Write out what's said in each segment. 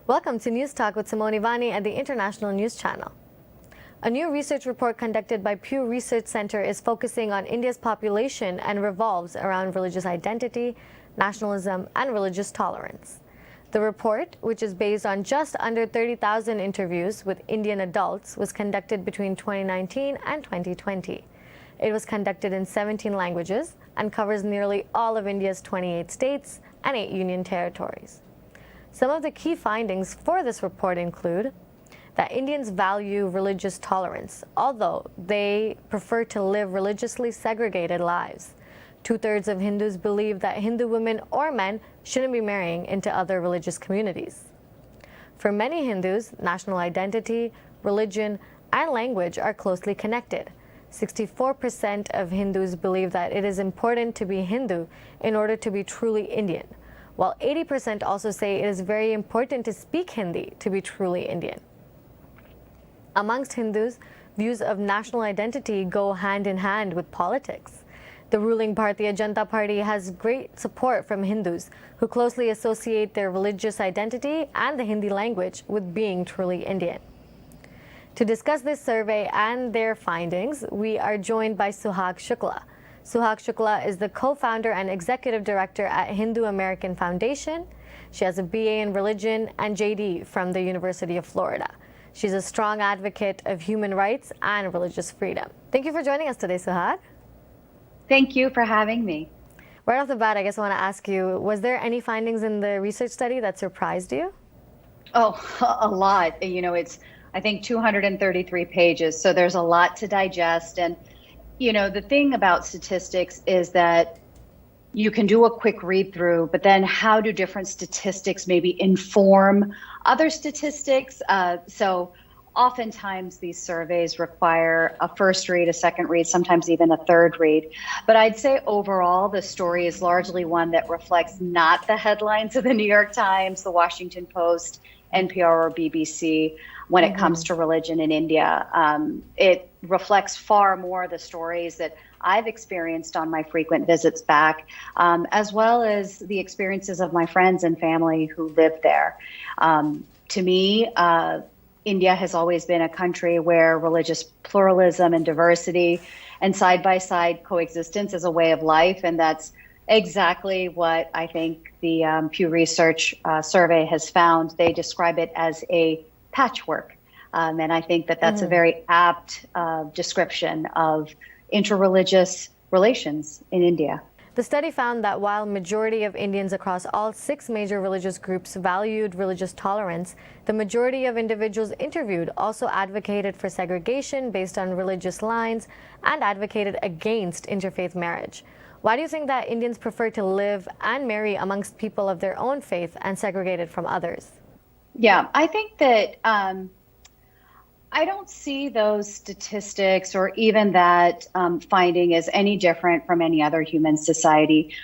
Welcome to News Talk with Simone Vani at the International News Channel. A new research report conducted by Pew Research Center is focusing on India's population and revolves around religious identity, nationalism, and religious tolerance. The report, which is based on just under 30,000 interviews with Indian adults, was conducted between 2019 and 2020. It was conducted in 17 languages and covers nearly all of India's 28 states and 8 union territories. Some of the key findings for this report include that Indians value religious tolerance, although they prefer to live religiously segregated lives. 2/3 of Hindus believe that Hindu women or men shouldn't be marrying into other religious communities. For many Hindus, national identity, religion, and language are closely connected. 64% of Hindus believe that it is important to be Hindu in order to be truly Indian, while 80% also say it is very important to speak Hindi to be truly Indian. Amongst Hindus, views of national identity go hand in hand with politics. The ruling Bharatiya Janata Party has great support from Hindus who closely associate their religious identity and the Hindi language with being truly Indian. To discuss this survey and their findings, we are joined by Suhag Shukla. Suhag Shukla is the co-founder and executive director at Hindu American Foundation. She has a BA in religion and JD from the University of Florida. She's a strong advocate of human rights and religious freedom. Thank you for joining us today, Suhag. Thank you for having me. Right off the bat, I guess I want to ask you, was there any findings in the research study that surprised you? Oh, a lot. You know, it's, I think, 233 pages, so there's a lot to digest. And you know, the thing about statistics is that you can do a quick read through, but then how do different statistics maybe inform other statistics? So oftentimes these surveys require a first read, a second read, sometimes even a third read. But I'd say overall, the story is largely one that reflects not the headlines of the New York Times, the Washington Post, NPR, or BBC when it comes to religion in India. It reflects far more the stories that I've experienced on my frequent visits back, as well as the experiences of my friends and family who live there. To me, India has always been a country where religious pluralism and diversity and side-by-side coexistence is a way of life, and that's exactly what I think the Pew Research survey has found. They describe it as a patchwork. And I think that that's a very apt description of interreligious relations in India. The study found that while majority of Indians across all 6 major religious groups valued religious tolerance, the majority of individuals interviewed also advocated for segregation based on religious lines and advocated against interfaith marriage. Why do you think that Indians prefer to live and marry amongst people of their own faith and segregated from others? Yeah, I think that I don't see those statistics or even that finding as any different from any other human society.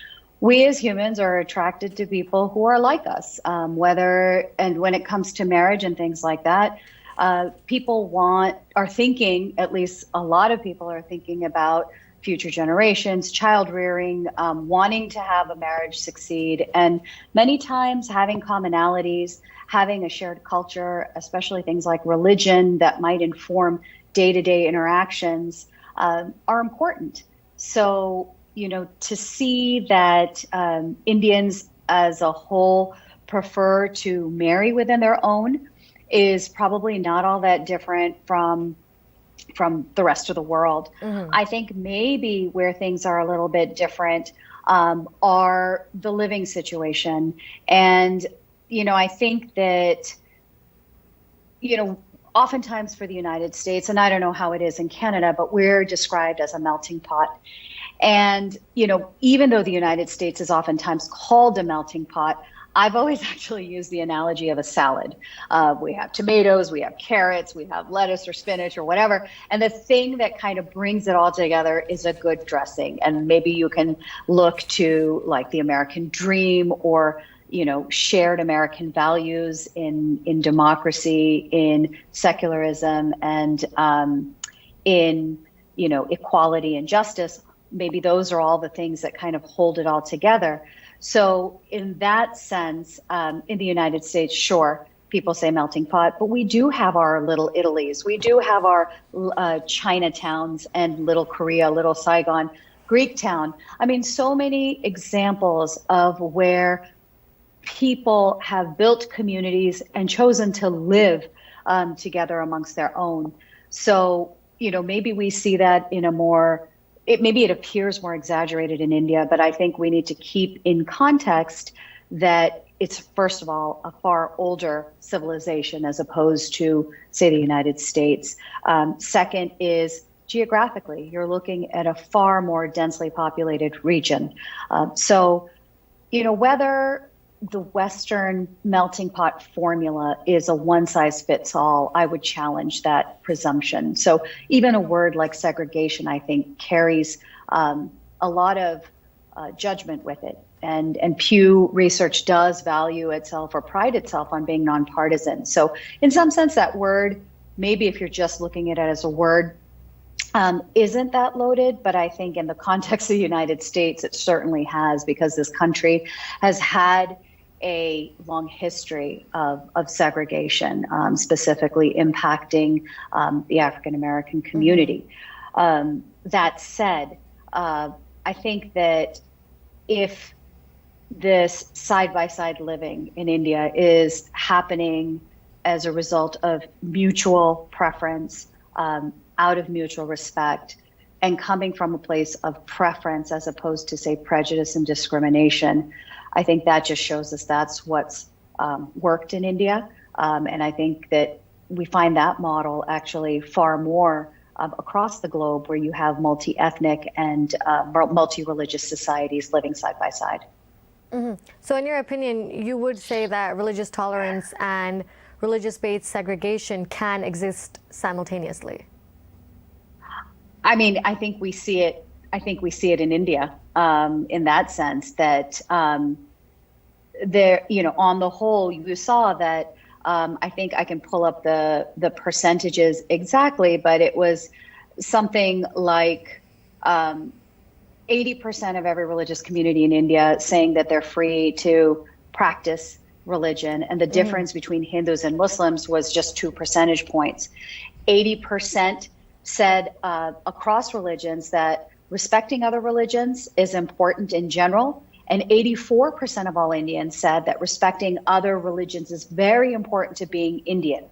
We as humans are attracted to people who are like us, when it comes to marriage and things like that, are thinking, at least a lot of people are thinking about future generations, child rearing, wanting to have a marriage succeed, and many times having commonalities, having a shared culture, especially things like religion that might inform day-to-day interactions, are important. So, you know, to see that Indians as a whole prefer to marry within their own is probably not all that different from the rest of the world. I think maybe where things are a little bit different are the living situation. And, you know, I think that, you know, oftentimes for the United States, and I don't know how it is in Canada, but we're described as a melting pot. And, you know, even though the United States is oftentimes called a melting pot, I've always actually used the analogy of a salad. We have tomatoes, we have carrots, we have lettuce or spinach or whatever. And the thing that kind of brings it all together is a good dressing. And maybe you can look to like the American dream or, you know, shared American values in democracy, in secularism, and in, you know, equality and justice. Maybe those are all the things that kind of hold it all together. So in that sense, in the United States, sure, people say melting pot, but we do have our little Italies. We do have our Chinatowns and little Korea, little Saigon, Greek town. I mean, so many examples of where people have built communities and chosen to live together amongst their own. So, maybe we see that in maybe it appears more exaggerated in India, but I think we need to keep in context that it's, first of all, a far older civilization as opposed to, say, the United States. Second is geographically, you're looking at a far more densely populated region. So, whether the Western melting pot formula is a one size fits all, I would challenge that presumption. So even a word like segregation, I think, carries a lot of judgment with it. And Pew Research does value itself or pride itself on being nonpartisan. So in some sense, that word, maybe if you're just looking at it as a word, isn't that loaded, but I think in the context of the United States, it certainly has, because this country has had a long history of segregation, specifically impacting the African American community. That said, I think that if this side-by-side living in India is happening as a result of mutual preference, out of mutual respect, and coming from a place of preference as opposed to, say, prejudice and discrimination, I think that just shows us that's what's worked in India. And I think that we find that model actually far more across the globe, where you have multi-ethnic and multi-religious societies living side by side. Mm-hmm. So in your opinion, you would say that religious tolerance and religious-based segregation can exist simultaneously? I mean, I think we see it in India, in that sense that there, on the whole, you saw that. I think I can pull up the percentages exactly, but it was something like 80% of every religious community in India saying that they're free to practice religion, and the difference between Hindus and Muslims was just 2 percentage points. 80% said across religions that respecting other religions is important in general, and 84% of all Indians said that respecting other religions is very important to being Indian.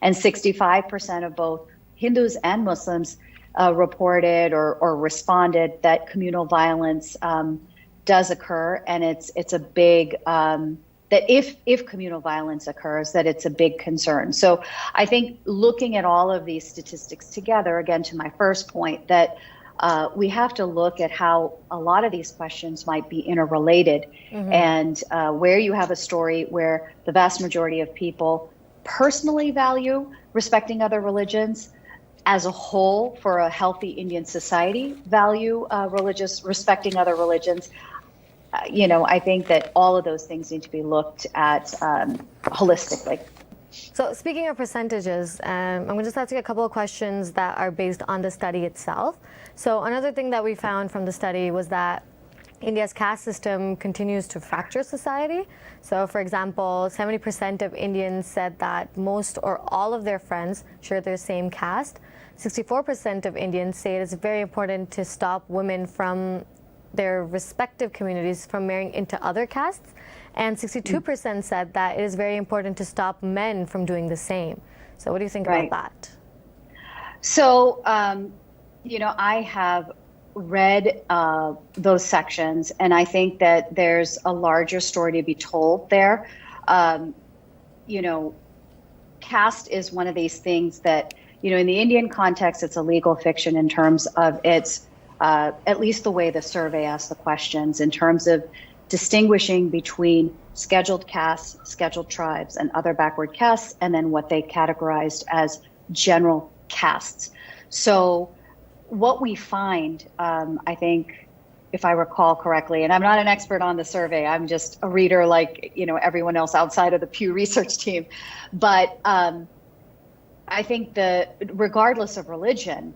And 65% of both Hindus and Muslims reported or responded that communal violence does occur, and it's a big that if communal violence occurs, that it's a big concern. So I think looking at all of these statistics together, again, to my first point, that we have to look at how a lot of these questions might be interrelated. And where you have a story where the vast majority of people personally value respecting other religions, as a whole, for a healthy Indian society, value respecting other religions, I think that all of those things need to be looked at holistically. So speaking of percentages, I'm going to just ask you a couple of questions that are based on the study itself. So another thing that we found from the study was that India's caste system continues to fracture society. So for example, 70% of Indians said that most or all of their friends share their same caste. 64% of Indians say it is very important to stop women from their respective communities from marrying into other castes. And 62% said that it is very important to stop men from doing the same. So what do you think about that? So, I have read those sections, and I think that there's a larger story to be told there. Caste is one of these things that, in the Indian context, it's a legal fiction in terms of its, at least the way the survey asked the questions, in terms of distinguishing between scheduled castes, scheduled tribes, and other backward castes, and then what they categorized as general castes. So what we find, I think, if I recall correctly, and I'm not an expert on the survey, I'm just a reader like, everyone else outside of the Pew Research team, but I think regardless of religion,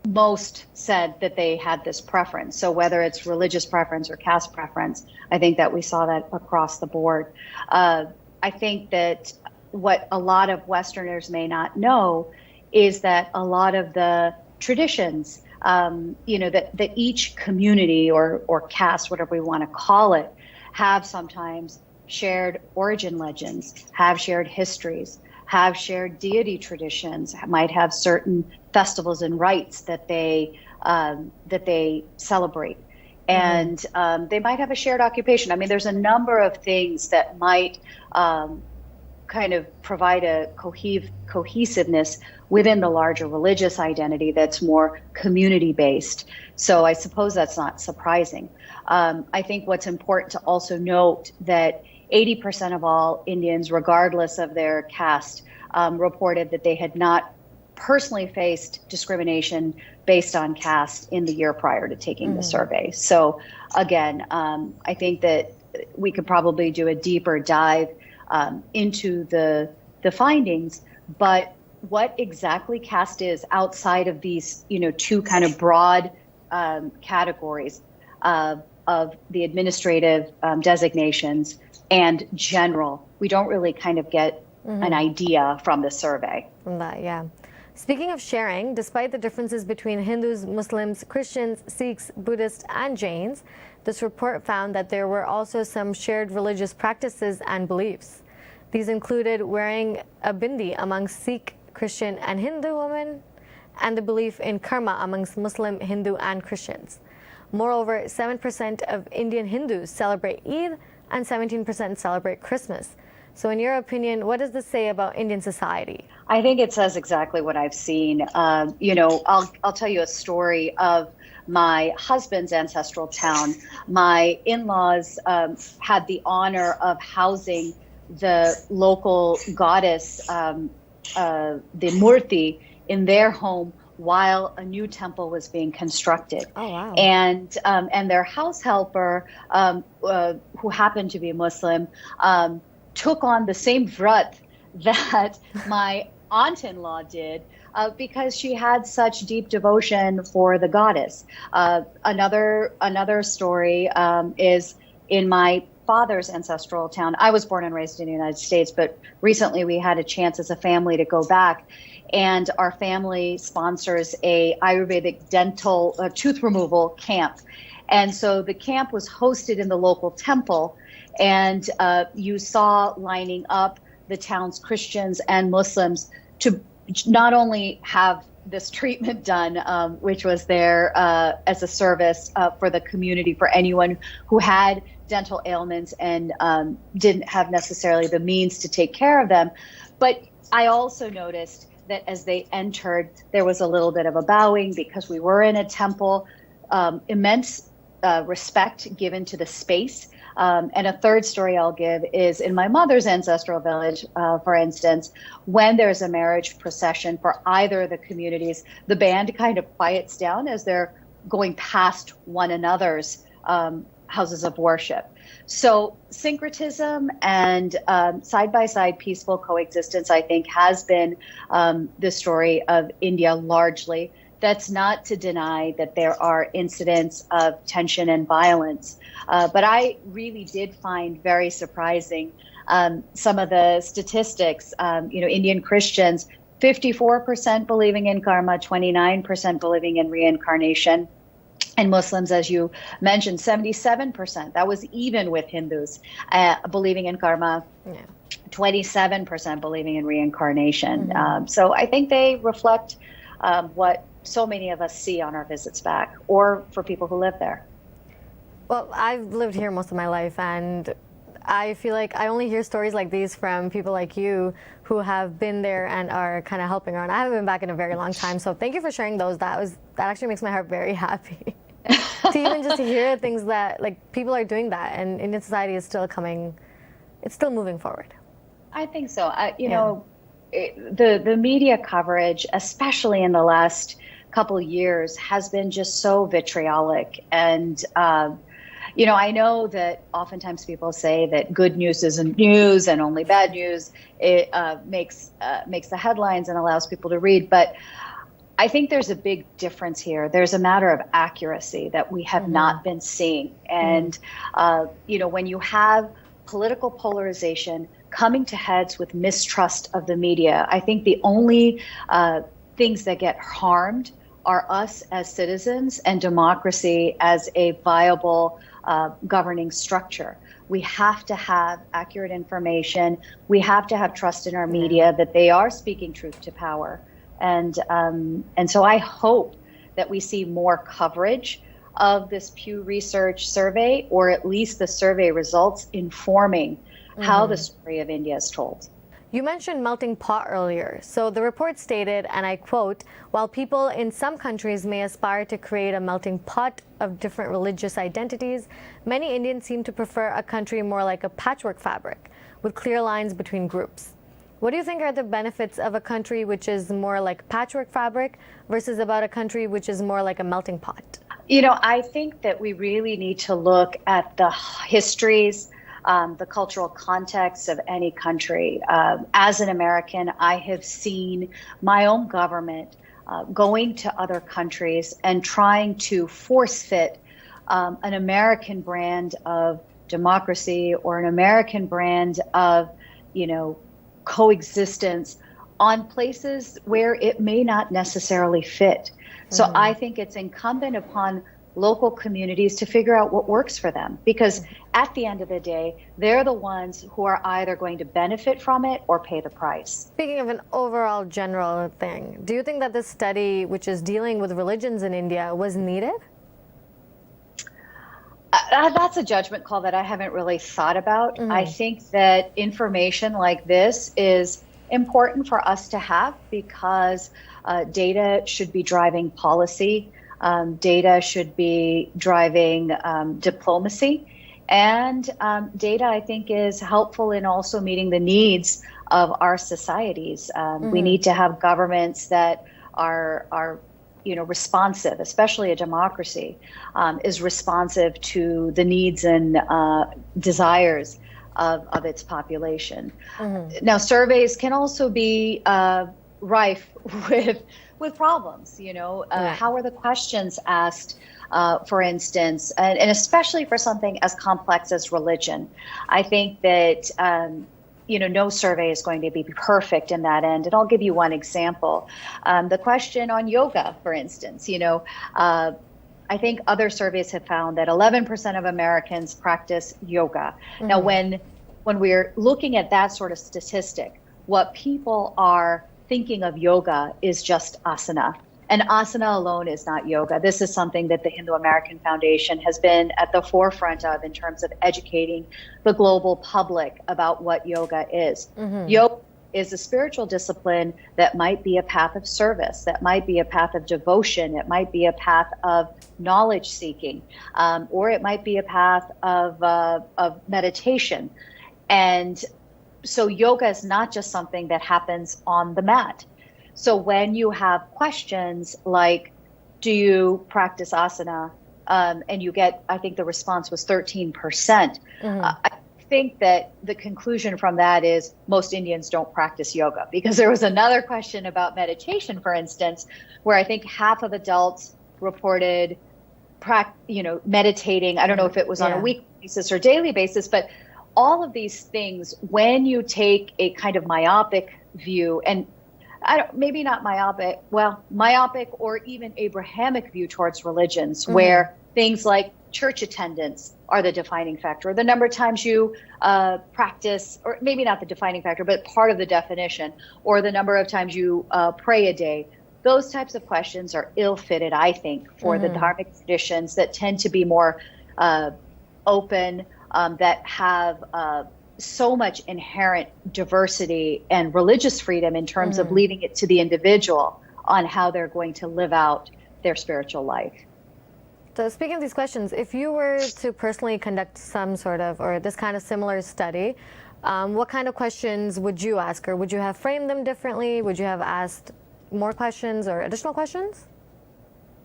most said that they had this preference. So whether it's religious preference or caste preference, I think that we saw that across the board. I I think that what a lot of Westerners may not know is that a lot of the traditions, that each community or caste, whatever we want to call it, have sometimes shared origin legends, have shared histories, have shared deity traditions, might have certain festivals and rites that they celebrate. And they might have a shared occupation. I mean, there's a number of things that might kind of provide a cohesiveness within the larger religious identity that's more community-based. So I suppose that's not surprising. I think what's important to also note that 80% of all Indians, regardless of their caste, reported that they had not personally faced discrimination based on caste in the year prior to taking the survey. So again, I think that we could probably do a deeper dive into the findings, but what exactly caste is outside of these, two kind of broad categories of the administrative designations and general, we don't really kind of get an idea from the survey. From that, yeah. Speaking of sharing, despite the differences between Hindus, Muslims, Christians, Sikhs, Buddhists, and Jains, this report found that there were also some shared religious practices and beliefs. These included wearing a bindi amongst Sikh, Christian, and Hindu women, and the belief in karma amongst Muslim, Hindu, and Christians. Moreover, 7% of Indian Hindus celebrate Eid and 17% celebrate Christmas. So in your opinion, what does this say about Indian society? I think it says exactly what I've seen. I'll tell you a story of my husband's ancestral town. My in-laws had the honor of housing the local goddess, the Murti, in their home while a new temple was being constructed. Oh, wow. And their house helper, who happened to be Muslim, took on the same vrat that my aunt-in-law did, because she had such deep devotion for the goddess. Another story is in my father's ancestral town. I was born and raised in the United States, but recently we had a chance as a family to go back, and our family sponsors a Ayurvedic dental tooth removal camp. And so the camp was hosted in the local temple, and you saw lining up the town's Christians and Muslims to not only have this treatment done, which was there as a service for the community for anyone who had dental ailments and didn't have necessarily the means to take care of them. But I also noticed that as they entered, there was a little bit of a bowing because we were in a temple, immense respect given to the space. And a third story I'll give is in my mother's ancestral village, for instance, when there's a marriage procession for either of the communities, the band kind of quiets down as they're going past one another's houses of worship. So syncretism and side-by-side peaceful coexistence, I think, has been the story of India largely. That's not to deny that there are incidents of tension and violence. But I really did find very surprising some of the statistics. Indian Christians, 54% believing in karma, 29% believing in reincarnation. And Muslims, as you mentioned, 77%. That was even with Hindus believing in karma, 27% believing in reincarnation. So I think they reflect what so many of us see on our visits back, or for people who live there. Well, I've lived here most of my life, and I feel like I only hear stories like these from people like you who have been there and are kind of helping around. I haven't been back in a very long time, so thank you for sharing those. That actually makes my heart very happy. To even just to hear things that, like, people are doing that, and Indian society is still it's still moving forward. I think so. The media coverage, especially in the last couple of years, has been just so vitriolic. And, I know that oftentimes people say that good news isn't news and only bad news makes the headlines and allows people to read. But I think there's a big difference here. There's a matter of accuracy that we have not been seeing. And, when you have political polarization coming to heads with mistrust of the media. I think the only things that get harmed are us as citizens and democracy as a viable governing structure. We have to have accurate information. We have to have trust in our media that they are speaking truth to power. And so I hope that we see more coverage of this Pew Research survey, or at least the survey results informing how the story of India is told. You mentioned melting pot earlier. So the report stated, and I quote, while people in some countries may aspire to create a melting pot of different religious identities, many Indians seem to prefer a country more like a patchwork fabric with clear lines between groups. What do you think are the benefits of a country which is more like patchwork fabric versus about a country which is more like a melting pot? You know, I think that we really need to look at the histories, the cultural context of any country. As an American, I have seen my own government going to other countries and trying to force fit an American brand of democracy or an American brand of, coexistence on places where it may not necessarily fit. So I think it's incumbent upon local communities to figure out what works for them, because at the end of the day, they're the ones who are either going to benefit from it or pay the price. Speaking of an overall general thing, do you think that this study, which is dealing with religions in India, was needed? That's a judgment call that I haven't really thought about. I think that information like this is important for us to have because data should be driving policy. Data should be driving diplomacy. And data, I think, is helpful in also meeting the needs of our societies. We need to have governments that are responsive, especially a democracy, is responsive to the needs and desires of its population. Now, surveys can also be rife with problems. How are the questions asked, for instance, and especially for something as complex as religion? I think that no survey is going to be perfect in that end. And I'll give you one example. The question on yoga, for instance, I think other surveys have found that 11% of Americans practice yoga. Now, when we're looking at that sort of statistic, what people are thinking of yoga is just asana. And asana alone is not yoga. This is something that the Hindu American Foundation has been at the forefront of in terms of educating the global public about what yoga is. Yoga is a spiritual discipline that might be a path of service, that might be a path of devotion, it might be a path of knowledge seeking, or it might be a path of meditation. And so yoga is not just something that happens on the mat. So when you have questions like, do you practice asana? And you get, I think the response was 13%. I think that the conclusion from that is most Indians don't practice yoga, because there was another question about meditation, for instance, where I think half of adults reported, meditating. I don't know if it was on a weekly basis or daily basis, but all of these things, when you take a kind of myopic view, and maybe not myopic or even Abrahamic view towards religions, where things like church attendance are the defining factor, or the number of times you practice, or maybe not the defining factor, but part of the definition, or the number of times you pray a day. Those types of questions are ill-fitted, I think, for the dharmic traditions that tend to be more open, that have so much inherent diversity and religious freedom in terms of leaving it to the individual on how they're going to live out their spiritual life. So speaking of these questions, if you were to personally conduct some sort of, or this kind of similar study, what kind of questions would you ask? Or would you have framed them differently? Would you have asked more questions or additional questions?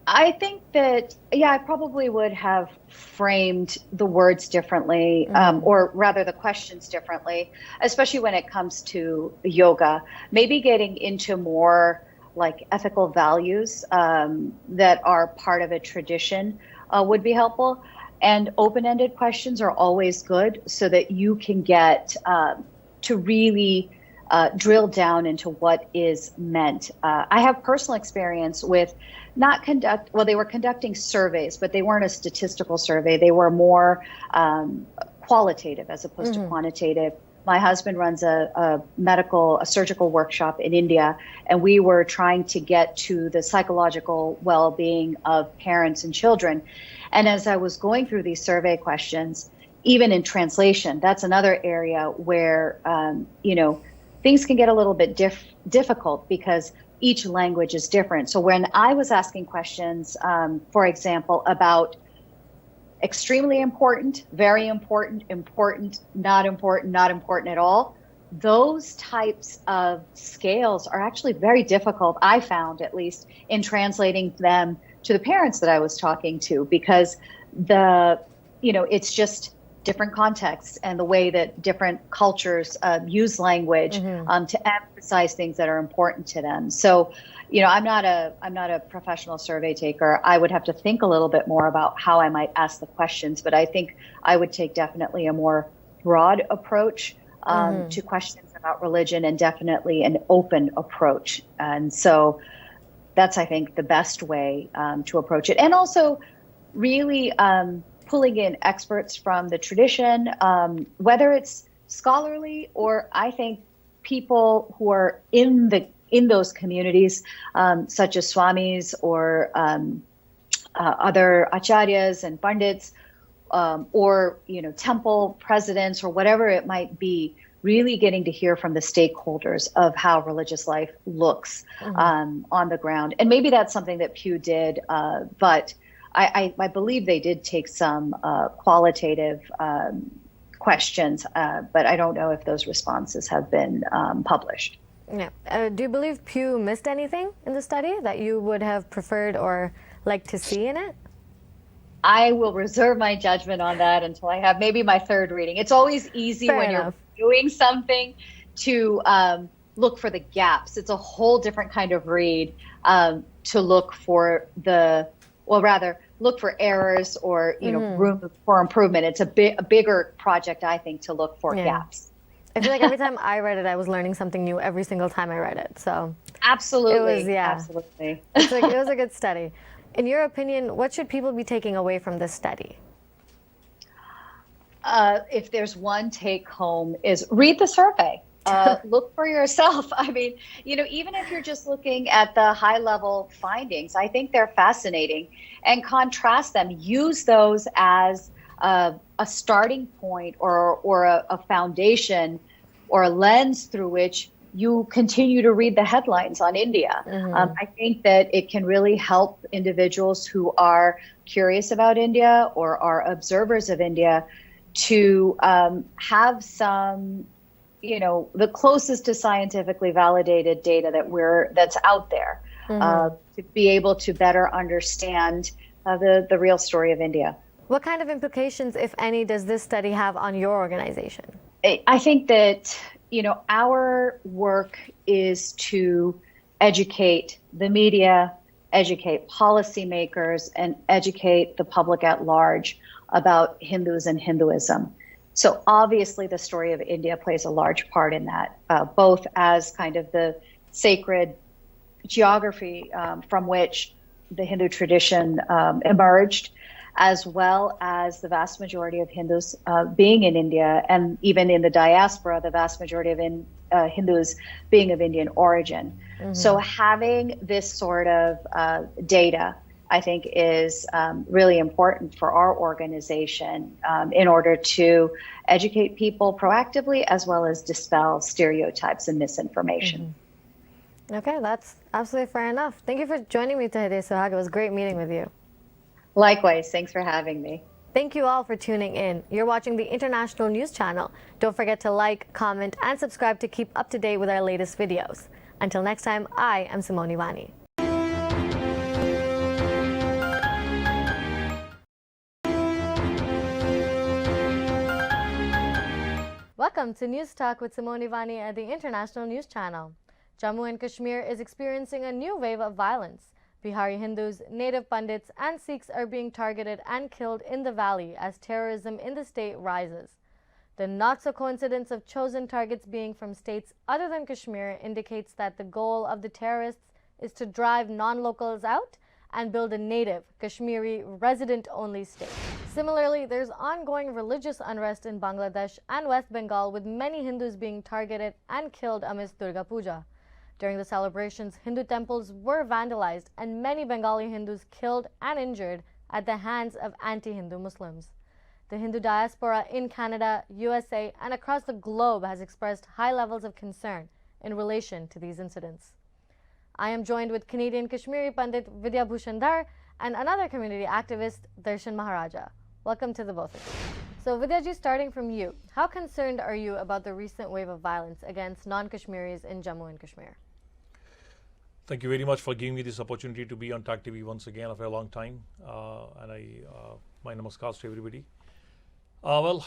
I think that, I probably would have framed the words differently, or rather the questions differently, especially when it comes to yoga. Maybe getting into more like ethical values that are part of a tradition would be helpful. And open-ended questions are always good so that you can get to really drill down into what is meant. I have personal experience with they were conducting surveys, but they weren't a statistical survey. They were more qualitative as opposed to quantitative. My husband runs a surgical workshop in India, and we were trying to get to the psychological well-being of parents and children. And as I was going through these survey questions, even in translation, that's another area where, things can get a little bit difficult because each language is different. So when I was asking questions, for example, about extremely important, very important, important, not important at all, those types of scales are actually very difficult, I found at least, in translating them to the parents that I was talking to, because it's just different contexts and the way that different cultures use language to emphasize things that are important to them. So, I'm not a professional survey taker. I would have to think a little bit more about how I might ask the questions, but I think I would take definitely a more broad approach to questions about religion, and definitely an open approach. And so that's, I think, the best way to approach it. And also really pulling in experts from the tradition, whether it's scholarly or, I think, people who are in those communities, such as swamis or other acharyas and pandits, or temple presidents or whatever it might be, really getting to hear from the stakeholders of how religious life looks on the ground. And maybe that's something that Pew did, but I believe they did take some qualitative questions, but I don't know if those responses have been published. Yeah. Do you believe Pew missed anything in the study that you would have preferred or liked to see in it? I will reserve my judgment on that until I have maybe my third reading. It's always easy Fair when enough. You're doing something to look for the gaps. It's a whole different kind of read to look for look for errors or room for improvement. It's a bigger project, I think, to look for gaps. I feel like every time I read it, I was learning something new every single time I read it. So absolutely, it was, absolutely. It was a good study. In your opinion, what should people be taking away from this study? If there's one take home, is read the survey. Look for yourself. I mean, even if you're just looking at the high level findings, I think they're fascinating, and contrast them. Use those as a starting point or a foundation or a lens through which you continue to read the headlines on India. I think that it can really help individuals who are curious about India or are observers of India to have some, the closest to scientifically validated data that's out there, to be able to better understand the real story of India. What kind of implications, if any, does this study have on your organization? I think that, our work is to educate the media, educate policymakers, and educate the public at large about Hindus and Hinduism. So obviously the story of India plays a large part in that, both as kind of the sacred geography from which the Hindu tradition emerged, as well as the vast majority of Hindus being in India, and even in the diaspora, the vast majority of Hindus being of Indian origin. So having this sort of data, I think, is really important for our organization in order to educate people proactively, as well as dispel stereotypes and misinformation. Okay, that's absolutely fair enough. Thank you for joining me today, Suhag. It was great meeting with you. Likewise, thanks for having me. Thank you all for tuning in. You're watching the International News Channel. Don't forget to like, comment, and subscribe to keep up to date with our latest videos. Until next time, I am Simone Ivani. Welcome to News Talk with Simone Ivani at the International News Channel. Jammu and Kashmir is experiencing a new wave of violence. Bihari Hindus, native Pandits, and Sikhs are being targeted and killed in the valley as terrorism in the state rises. The not-so-coincidence of chosen targets being from states other than Kashmir indicates that the goal of the terrorists is to drive non-locals out and build a native, Kashmiri, resident-only state. Similarly, there's ongoing religious unrest in Bangladesh and West Bengal, with many Hindus being targeted and killed amidst Durga Puja. During the celebrations, Hindu temples were vandalized and many Bengali Hindus killed and injured at the hands of anti-Hindu Muslims. The Hindu diaspora in Canada, USA, and across the globe has expressed high levels of concern in relation to these incidents. I am joined with Canadian Kashmiri Pandit Vidya Bhushandhar and another community activist, Darshan Maharaja. Welcome to the both of you. So Vidyaji, starting from you, how concerned are you about the recent wave of violence against non-Kashmiris in Jammu and Kashmir? Thank you very much for giving me this opportunity to be on TAC TV once again after a long time. My namaskars to everybody. Well,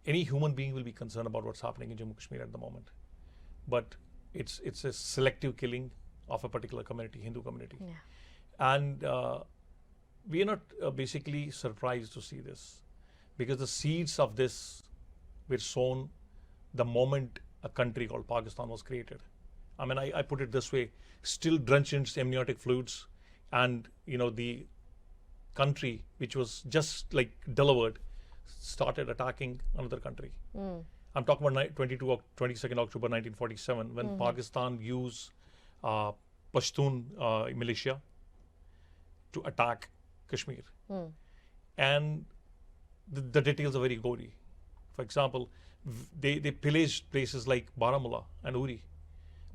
any human being will be concerned about what's happening in Jammu and Kashmir at the moment. But it's a selective killing of a particular community, Hindu community. Yeah. And we are not basically surprised to see this, because the seeds of this were sown the moment a country called Pakistan was created. I mean, I put it this way, still drenched in amniotic fluids, and the country which was just like delivered started attacking another country. I'm talking about 22nd October 1947, when Pakistan used Pashtun militia to attack Kashmir. And the details are very gory. For example, they pillaged places like Baramulla and Uri.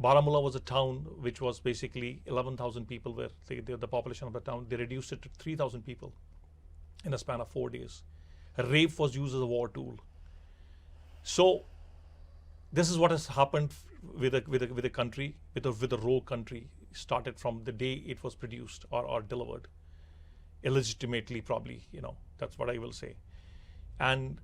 Baramulla was a town which was basically 11,000 people were the population of the town. They reduced it to 3,000 people in a span of 4 days. Rape was used as a war tool. So this is what has happened with a country, with a rogue country, started from the day it was produced or delivered. Illegitimately, probably, that's what I will say. And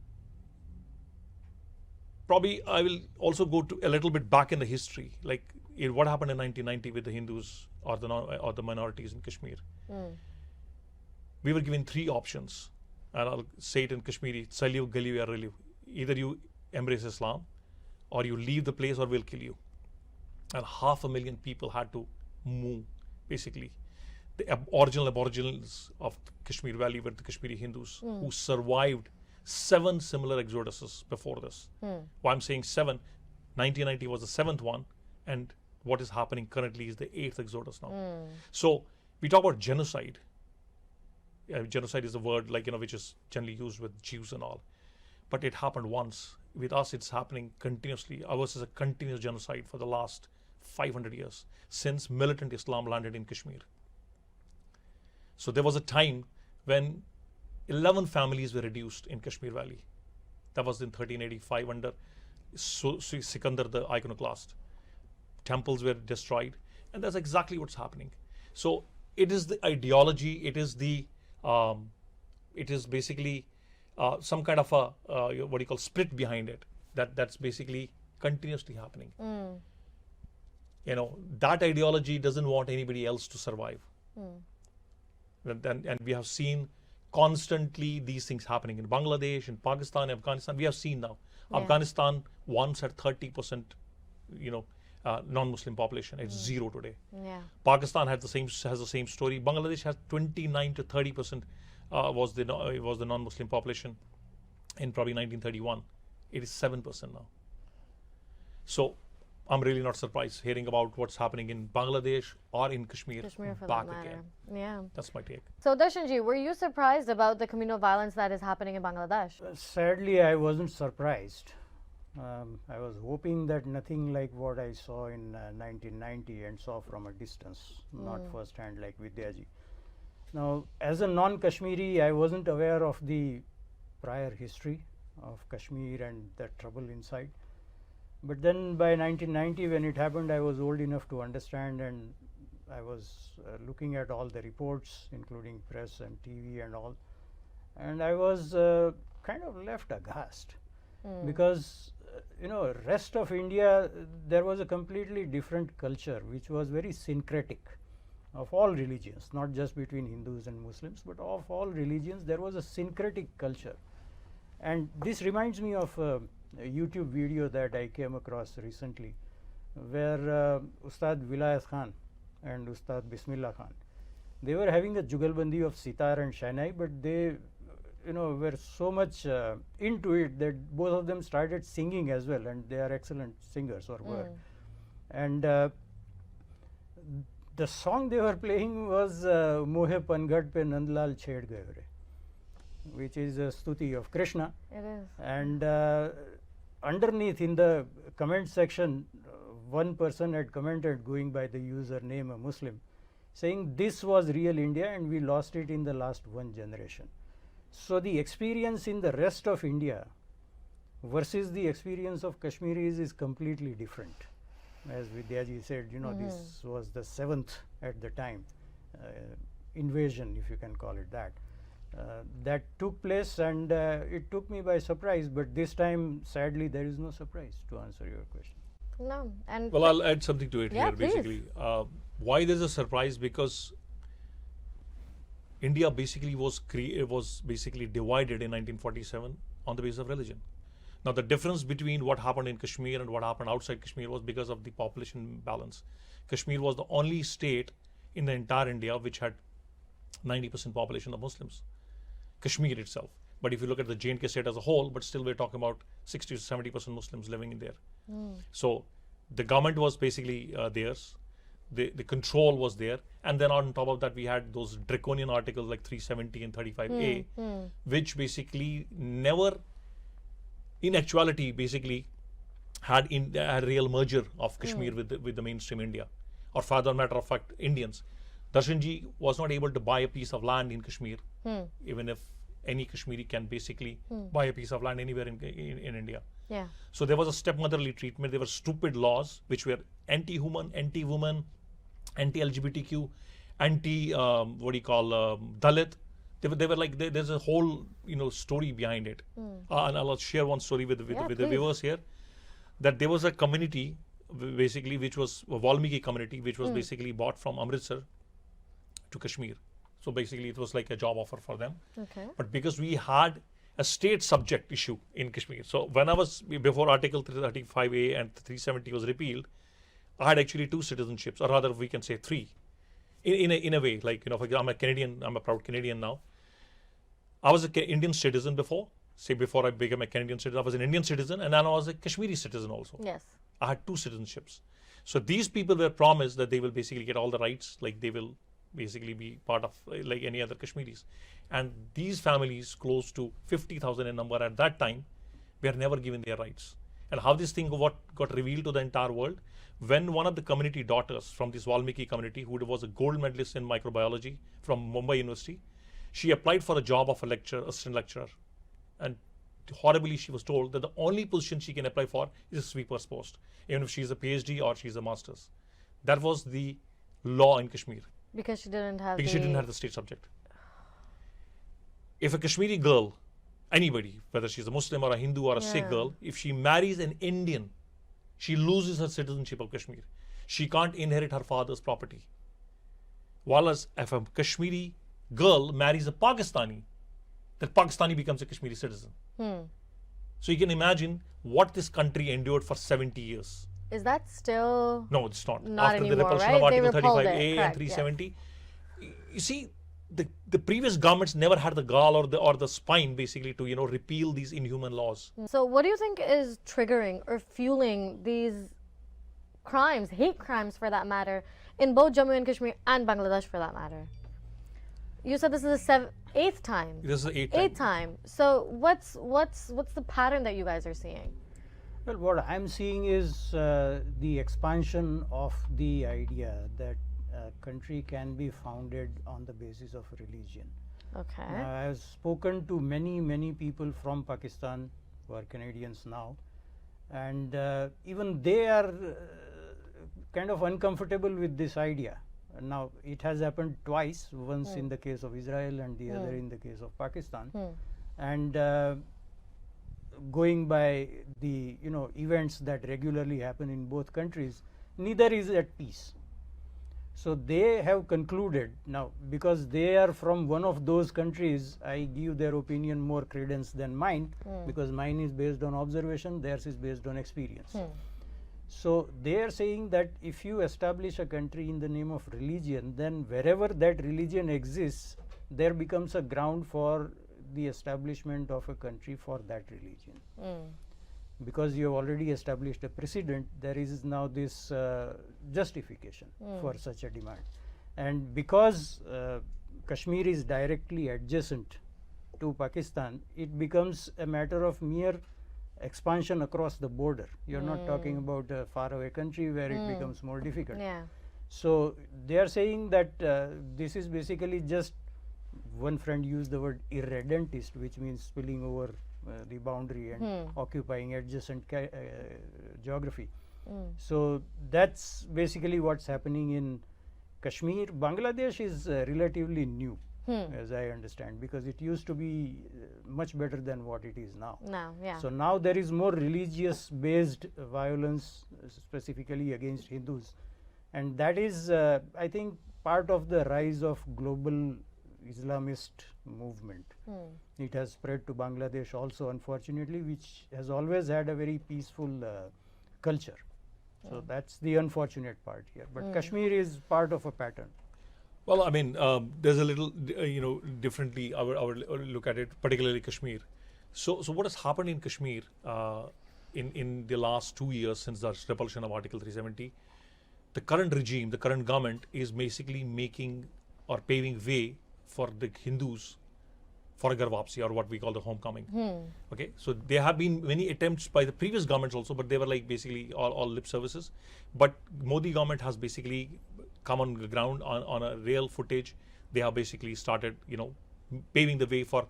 probably I will also go to a little bit back in the history, like what happened in 1990 with the Hindus or the minorities in Kashmir. We were given 3 options, and I'll say it in Kashmiri: Saliu, Galiu, ya Reliu. Either you embrace Islam, or you leave the place, or we'll kill you. And 500,000 people had to move, basically. The original aborigines of Kashmir Valley were the Kashmiri Hindus who survived 7 similar exoduses before this. Why I'm saying 7, 1990 was the 7th one, and what is happening currently is the 8th exodus now. So we talk about genocide. Genocide is a word which is generally used with Jews and all, but it happened once. With us, it's happening continuously. Ours is a continuous genocide for the last 500 years since militant Islam landed in Kashmir. So there was a time when 11 families were reduced in Kashmir Valley. That was in 1385 under Sikandar the iconoclast. Temples were destroyed, and that's exactly what's happening. So it is the ideology. It is basically some kind of a split behind it. That's basically continuously happening. That ideology doesn't want anybody else to survive. And we have seen constantly these things happening in Bangladesh, in Pakistan, Afghanistan. We have seen now. Yeah. Afghanistan once had 30%, non-Muslim population. It's 0 today. Yeah. Pakistan has the same story. Bangladesh has 29 to 30% was the non-Muslim population in probably 1931. It is 7% now. So I'm really not surprised hearing about what's happening in Bangladesh or in Kashmir for back that matter. again. Yeah. That's my take. So Darshanji, were you surprised about the communal violence that is happening in Bangladesh? Sadly, I wasn't surprised. I was hoping that nothing like what I saw in 1990 and saw from a distance, not first hand like Vidyaji. Now, as a non-Kashmiri, I wasn't aware of the prior history of Kashmir and the trouble inside. But then by 1990, when it happened, I was old enough to understand, and I was looking at all the reports, including press and TV and all, and I was kind of left aghast because rest of India, there was a completely different culture which was very syncretic of all religions, not just between Hindus and Muslims, but of all religions. There was a syncretic culture, and this reminds me of YouTube video that I came across recently, where Ustad Vilayat Khan and Ustad Bismillah Khan, they were having a jugalbandi of sitar and shahnai, but they were so much into it that both of them started singing as well, and they are excellent singers or were. And the song they were playing was Mohe Panghat Pe Nandlal Ched Gaye Re, which is a stuti of Krishna. It is. And underneath in the comment section, one person had commented, going by the username a Muslim, saying this was real India and we lost it in the last one generation. So the experience in the rest of India versus the experience of Kashmiris is completely different. As Vidyaji said, this was the 7th at the time invasion, if you can call it that. That took place, and it took me by surprise, but this time sadly there is no surprise, to answer your question. No. And Well, I'll add something to it Yeah, here, please. basically. Why there's a surprise? Because India basically was basically divided in 1947 on the basis of religion. Now, the difference between what happened in Kashmir and what happened outside Kashmir was because of the population balance. Kashmir was the only state in the entire India which had 90% population of Muslims. Kashmir itself. But if you look at the J&K state as a whole, but still we're talking about 60 to 70% Muslims living in there. So the government was basically theirs. The control was there. And then on top of that, we had those draconian articles like 370 and 35A, which basically never, in actuality, basically had a real merger of Kashmir with the mainstream India. Or further matter of fact, Indians. Darshanji was not able to buy a piece of land in Kashmir, even if any Kashmiri can basically buy a piece of land anywhere in India. yeah. So there was a stepmotherly treatment. There were stupid laws which were anti-human, anti-woman, anti-LGBTQ, Dalit. They were like, there's a whole story behind it. And I'll share one story with the please. viewers here. That there was a community basically which was a Valmiki community which was basically bought from Amritsar to Kashmir. So basically it was like a job offer for them. Okay. But because we had a state subject issue in Kashmir. So when I was, before Article 335A and 370 was repealed, I had actually 2 citizenships, or rather we can say 3. In a way, like, for example, I'm a Canadian, I'm a proud Canadian now. I was an Indian citizen before I became a Canadian citizen, I was an Indian citizen, and then I was a Kashmiri citizen also. Yes. I had 2 citizenships. So these people were promised that they will basically get all the rights, like they will basically be part of like any other Kashmiris. And these families, close to 50,000 in number at that time, were never given their rights. And how this thing got revealed to the entire world, when one of the community daughters from this Valmiki community, who was a gold medalist in microbiology from Mumbai University, she applied for a job of assistant lecturer. And horribly, she was told that the only position she can apply for is a sweeper's post, even if she's a PhD or she's a master's. That was the law in Kashmir. Because she didn't have Because she didn't have the state subject. If a Kashmiri girl, anybody, whether she's a Muslim or a Hindu or a Sikh girl, if she marries an Indian, she loses her citizenship of Kashmir. She can't inherit her father's property. Whereas if a Kashmiri girl marries a Pakistani, that Pakistani becomes a Kashmiri citizen. So you can imagine what this country endured for 70 years. Is that still? No, it's not. Not After anymore, the repulsion right? of They Article repelled 35A it, and correct, 370, you see, the previous governments never had the gall or the spine basically to repeal these inhuman laws. So what do you think is triggering or fueling these crimes, hate crimes for that matter, in both Jammu and Kashmir and Bangladesh for that matter? You said this is the 8th time. This is the 8th Eighth time. So what's the pattern that you guys are seeing? Well, what I'm seeing is the expansion of the idea that a country can be founded on the basis of religion. Okay. I have spoken to many people from Pakistan who are Canadians now, and even they are kind of uncomfortable with this idea. Now, it has happened twice, once in the case of Israel and the other in the case of Pakistan. And going by the events that regularly happen in both countries, neither is at peace. So they have concluded now, because they are from one of those countries, I give their opinion more credence than mine, because mine is based on observation, theirs is based on experience. So they are saying that if you establish a country in the name of religion, then wherever that religion exists, there becomes a ground for the establishment of a country for that religion. Because you have already established a precedent, there is now this justification for such a demand. And because Kashmir is directly adjacent to Pakistan, it becomes a matter of mere expansion across the border. You are not talking about a faraway country where it becomes more difficult. Yeah. So they are saying that this is basically just, one friend used the word irredentist, which means spilling over the boundary and occupying adjacent geography. So that's basically what's happening in Kashmir. Bangladesh is relatively new, as I understand, because it used to be much better than what it is now. Yeah. So now there is more religious based violence, specifically against Hindus, and that is I think part of the rise of global Islamist movement. It has spread to Bangladesh also, unfortunately, which has always had a very peaceful culture. So that's the unfortunate part here, but Kashmir is part of a pattern. Well, I mean, there's a little, differently our look at it, particularly Kashmir. So what has happened in Kashmir in the last 2 years since the repulsion of Article 370? The current regime, the current government is basically making or paving way for the Hindus for a Garvapsi, or what we call the homecoming. Okay, so there have been many attempts by the previous governments also, but they were like basically all lip services. But Modi government has basically come on the ground on a real footage. They have basically started, paving the way for,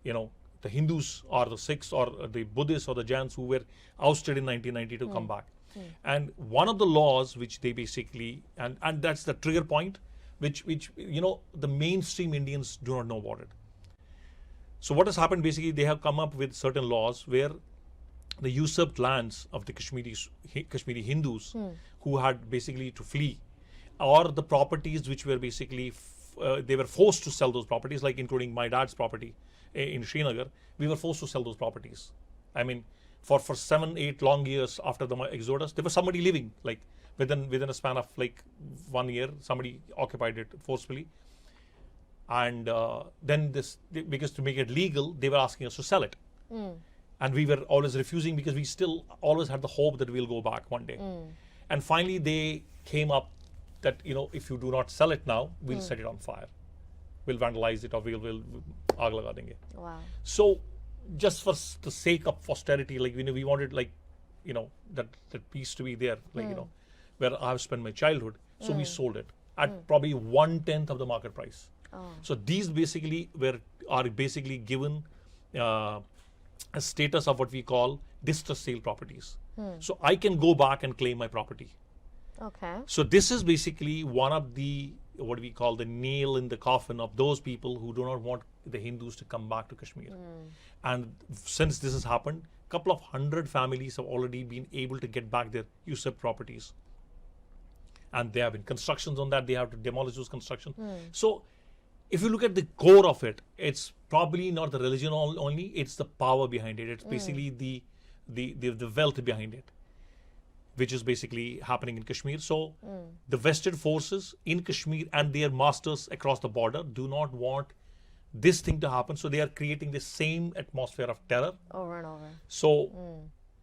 the Hindus or the Sikhs or the Buddhists or the Jains who were ousted in 1990 to come back. And one of the laws which they basically, and that's the trigger point, which the mainstream Indians do not know about it. So what has happened, basically, they have come up with certain laws where the usurped lands of the Kashmiri Hindus who had basically to flee, or the properties which were basically, they were forced to sell those properties, like including my dad's property in Srinagar, we were forced to sell those properties. I mean, for 7-8 long years after the exodus, there was somebody living, like within a span of like 1 year, somebody occupied it forcefully. And then because to make it legal, they were asking us to sell it. And we were always refusing because we still always had the hope that we'll go back one day. And finally they came up that, if you do not sell it now, we'll set it on fire. We'll vandalize it, or we'll aag laga denge. Wow. So just for the sake of austerity, like, we wanted, like, that peace to be there, like, where I have spent my childhood. So we sold it at probably 1/10 of the market price. So these basically are basically given a status of what we call distress sale properties. So I can go back and claim my property. Okay. So this is basically one of the, what we call the nail in the coffin of those people who do not want the Hindus to come back to Kashmir. And since this has happened, a couple of 100 families have already been able to get back their usurped properties. And there have been constructions on that. They have to demolish those constructions. So if you look at the core of it, it's probably not the religion only, it's the power behind it. It's basically the wealth behind it, which is basically happening in Kashmir. So the vested forces in Kashmir and their masters across the border do not want this thing to happen. So they are creating the same atmosphere of terror. Over and over. So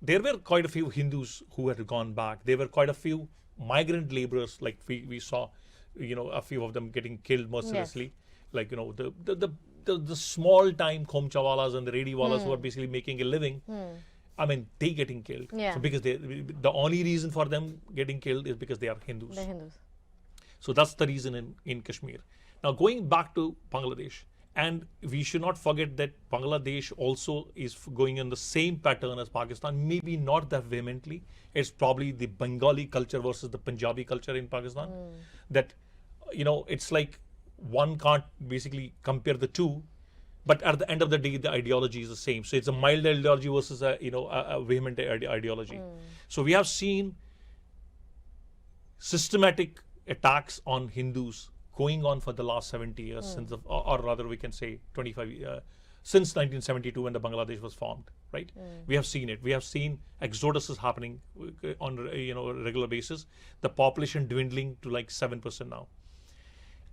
there were quite a few Hindus who had gone back. There were quite a few migrant laborers, like we saw, a few of them getting killed mercilessly. Yes. Like, the small time khomchawalas and the rediwalas who are basically making a living. I mean, they getting killed. Yeah. So because the only reason for them getting killed is because they are Hindus. The Hindus. So that's the reason in Kashmir. Now going back to Bangladesh, and we should not forget that Bangladesh also is going in the same pattern as Pakistan, maybe not that vehemently. It's probably the Bengali culture versus the Punjabi culture in Pakistan. That, it's like one can't basically compare the two, but at the end of the day, the ideology is the same. So it's a mild ideology versus a vehement ideology. So we have seen systematic, attacks on Hindus going on for the last 70 years, since or rather we can say 25 since 1972 when the Bangladesh was formed, right? We have seen it. We have seen exoduses happening on a regular basis. The population dwindling to like 7% now.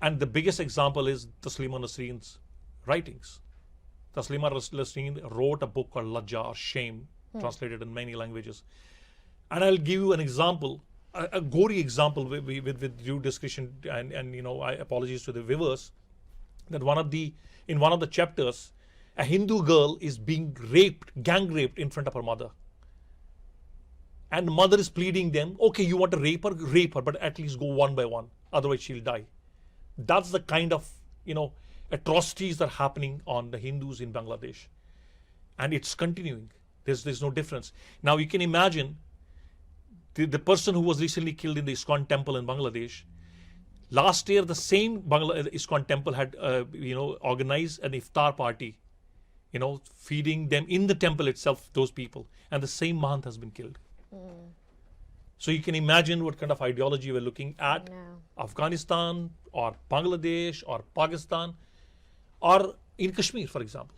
And the biggest example is Taslima Nasreen's writings. Taslima Nasreen wrote a book called Lajja, or Shame, translated in many languages. And I'll give you an example, a gory example with due discretion, and I apologize to the viewers, that in one of the chapters, a Hindu girl is being gang raped in front of her mother. And the mother is pleading them, okay, you want to rape her, but at least go one by one, otherwise she'll die. That's the kind of, atrocities that are happening on the Hindus in Bangladesh. And it's continuing. There's no difference. Now you can imagine the person who was recently killed in the ISKCON temple in Bangladesh. Last year, the same ISKCON temple had, organized an iftar party, feeding them in the temple itself, those people. And the same Mahant has been killed. So you can imagine what kind of ideology we're looking at. Afghanistan or Bangladesh or Pakistan or in Kashmir, for example.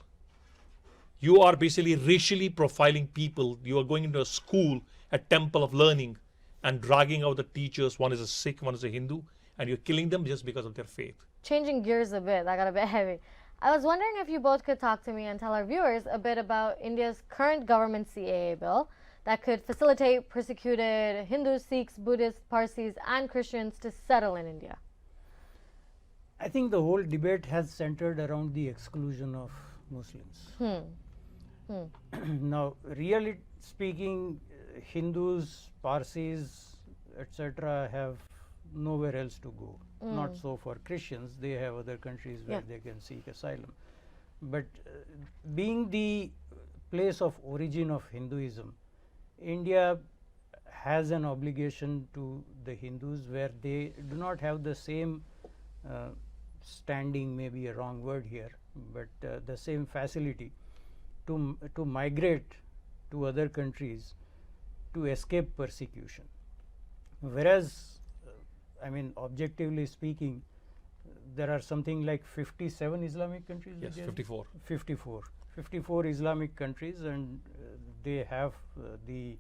You are basically racially profiling people. You are going into a school, a temple of learning, and dragging out the teachers. One is a Sikh, one is a Hindu, and you're killing them just because of their faith. Changing gears a bit, that got a bit heavy. I was wondering if you both could talk to me and tell our viewers a bit about India's current government CAA bill that could facilitate persecuted Hindus, Sikhs, Buddhists, Parsis, and Christians to settle in India. I think the whole debate has centered around the exclusion of Muslims. Now, really speaking, Hindus, Parsis, etc. have nowhere else to go. Not so for Christians. They have other countries where they can seek asylum. But being the place of origin of Hinduism, India has an obligation to the Hindus where they do not have the same standing, maybe a wrong word here, but the same facility to migrate to other countries to escape persecution. Whereas, objectively speaking, there are something like 57 Islamic countries. Yes, 54. 54 Islamic countries, and they have the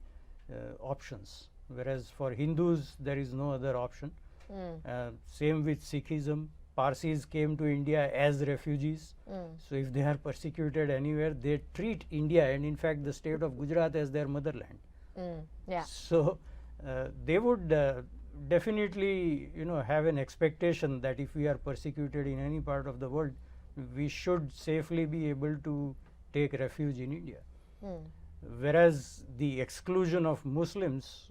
options. Whereas for Hindus, there is no other option. Same with Sikhism. Parsis came to India as refugees. So if they are persecuted anywhere, they treat India and in fact the state of Gujarat as their motherland. So they would definitely have an expectation that if we are persecuted in any part of the world, we should safely be able to take refuge in India. Whereas the exclusion of Muslims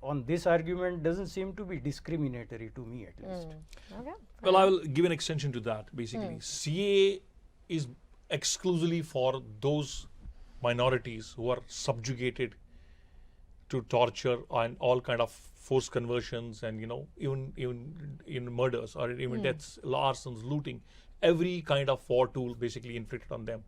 on this argument doesn't seem to be discriminatory to me, at least. Okay. Well, I will give an extension to that. Basically, CAA is exclusively for those minorities who are subjugated to torture and all kind of forced conversions, and even in murders or even deaths, arsons, looting, every kind of war tool basically inflicted on them.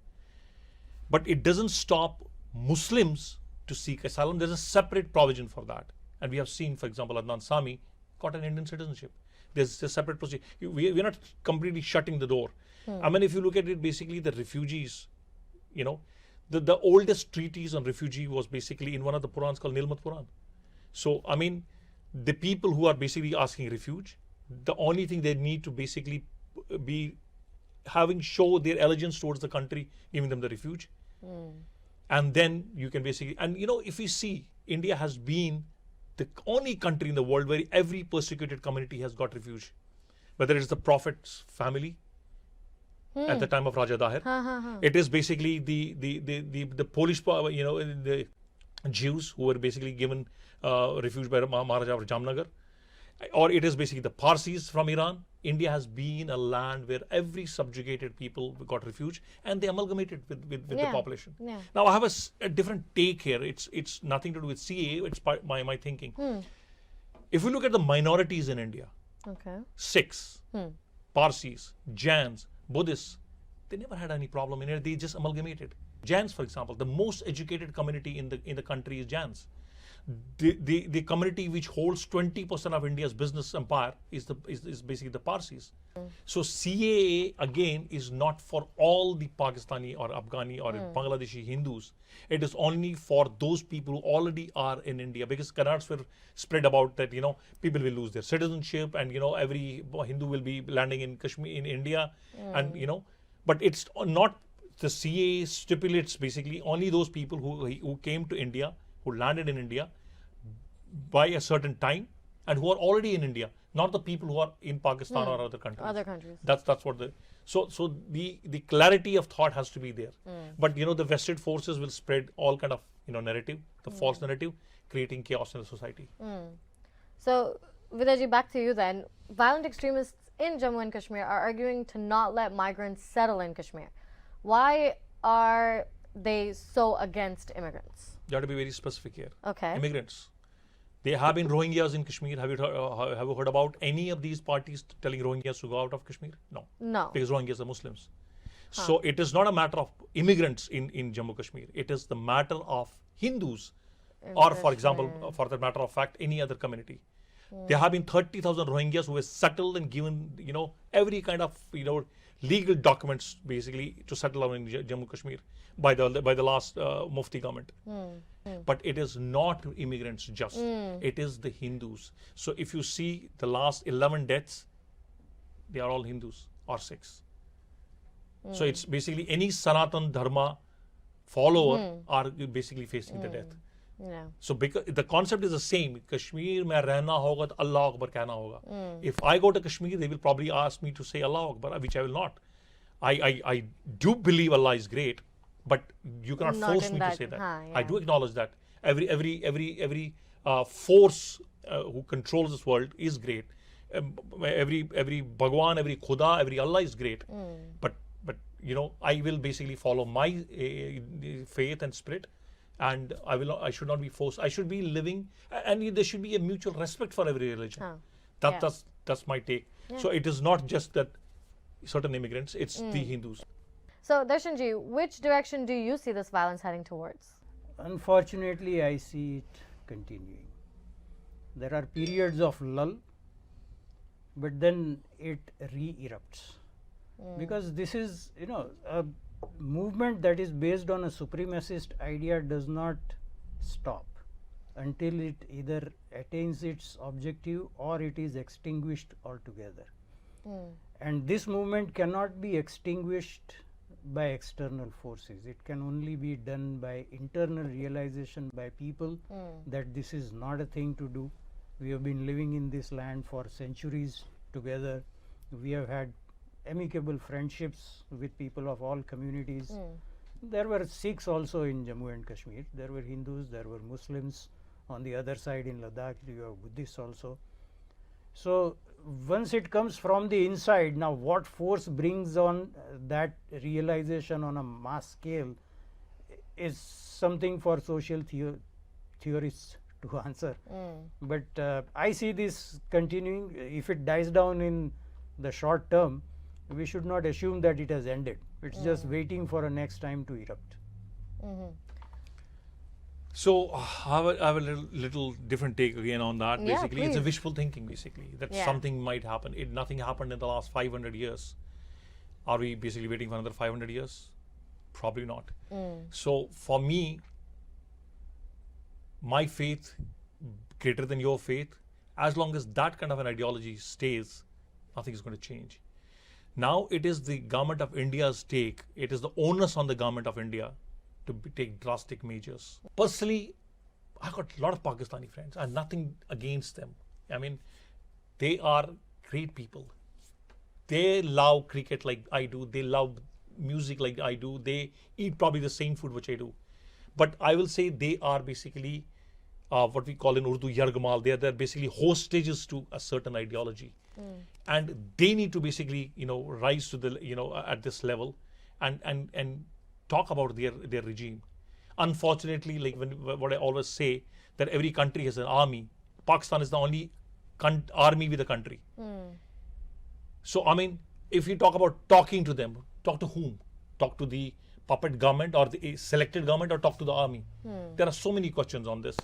But it doesn't stop Muslims to seek asylum. There's a separate provision for that. And we have seen, for example, Adnan Sami got an Indian citizenship. There's a separate procedure. We're not completely shutting the door. If you look at it, basically the refugees, the oldest treatise on refugee was basically in one of the Purans called Nilmat Puran. So, the people who are basically asking refuge, the only thing they need to basically be show their allegiance towards the country, giving them the refuge. And then you can basically, if you see, India has been the only country in the world where every persecuted community has got refuge, whether it's the Prophet's family at the time of Raja Dahir. It is basically the Polish, the Jews who were basically given refuge by Maharaja of Jamnagar, or it is basically the Parsis from Iran. India has been a land where every subjugated people got refuge, and they amalgamated with the population. Now I have a different take here. It's nothing to do with CAA. It's my thinking. If we look at the minorities in India, Sikhs, Parsis, Jains, Buddhists, they never had any problem in it. They just amalgamated. Jains, for example, the most educated community in the country is Jains. The community which holds 20% of India's business empire is basically the Parsis. So CAA again is not for all the Pakistani or Afghani or Bangladeshi Hindus. It is only for those people who already are in India, because canards were spread about that, people will lose their citizenship, and every Hindu will be landing in Kashmir, in India, and but it's not. The CAA stipulates basically only those people who came to India, who landed in India by a certain time, and who are already in India, not the people who are in Pakistan or other countries. Other countries. That's what so the clarity of thought has to be there. But the vested forces will spread all kind of narrative, the false narrative, creating chaos in the society. So Vidyaji, back to you then. Violent extremists in Jammu and Kashmir are arguing to not let migrants settle in Kashmir. Why are they so against immigrants? You have to be very specific here. Okay. Immigrants. There have been Rohingyas in Kashmir. Have you heard about any of these parties telling Rohingyas to go out of Kashmir? No. No. Because Rohingyas are Muslims. So it is not a matter of immigrants in Jammu Kashmir. It is the matter of Hindus, or for example, for the matter of fact, any other community. There have been 30,000 Rohingyas who were settled and given, every kind of, legal documents basically to settle down in Jammu Kashmir by the last Mufti government. But it is not immigrants just. It is the Hindus. So if you see the last 11 deaths, they are all Hindus or Sikhs. So it's basically any Sanatan Dharma follower are basically facing the death. Yeah. So because the concept is the same, Kashmir mein rehna hoga to Allah Akbar कहना होगा. If I go to Kashmir, they will probably ask me to say Allah Akbar, which I will not. I do believe Allah is great, but you cannot Not force in me that- to say that. yeah. I do acknowledge that every force who controls this world is great. Every Bhagwan, every Khuda, every Allah is great. But I will basically follow my faith and spirit. And I should not be forced. I should be living, and there should be a mutual respect for every religion. That's my take. So it is not just that certain immigrants; it's the Hindus. So Darshanji, which direction do you see this violence heading towards? Unfortunately, I see it continuing. There are periods of lull, but then it re-erupts. Because this is, a movement that is based on a supremacist idea does not stop until it either attains its objective or it is extinguished altogether. And this movement cannot be extinguished by external forces. It can only be done by internal realization by people that this is not a thing to do. We have been living in this land for centuries together. We have had amicable friendships with people of all communities. There were Sikhs also in Jammu and Kashmir. There were Hindus, there were Muslims. On the other side in Ladakh, you have Buddhists also. So once it comes from the inside, now what force brings on that realization on a mass scale is something for social theorists to answer. But I see this continuing. If it dies down in the short term, we should not assume that it has ended. It's just waiting for a next time to erupt. So I have a little different take again on that. Yeah, Basically, it's a please. wishful thinking. Basically, that something might happen. Nothing happened in the last 500 years. Are we basically waiting for another 500 years? Probably not. So for me, my faith greater than your faith, as long as that kind of an ideology stays, nothing is going to change. Now it is the government of India's take. It is the onus on the government of India to take drastic measures. Personally, I got a lot of Pakistani friends and nothing against them. I mean, they are great people. They love cricket like I do. They love music like I do. They eat probably the same food which I do. But I will say they are basically what we call in Urdu yargmal. They're basically hostages to a certain ideology. And they need to basically, rise to the, at this level and talk about their regime. Unfortunately, like what I always say, that every country has an army. Pakistan is the only army with a country. So, I mean, if you talk about talking to them, talk to whom? Talk to the puppet government or a selected government or talk to the army? There are so many questions on this.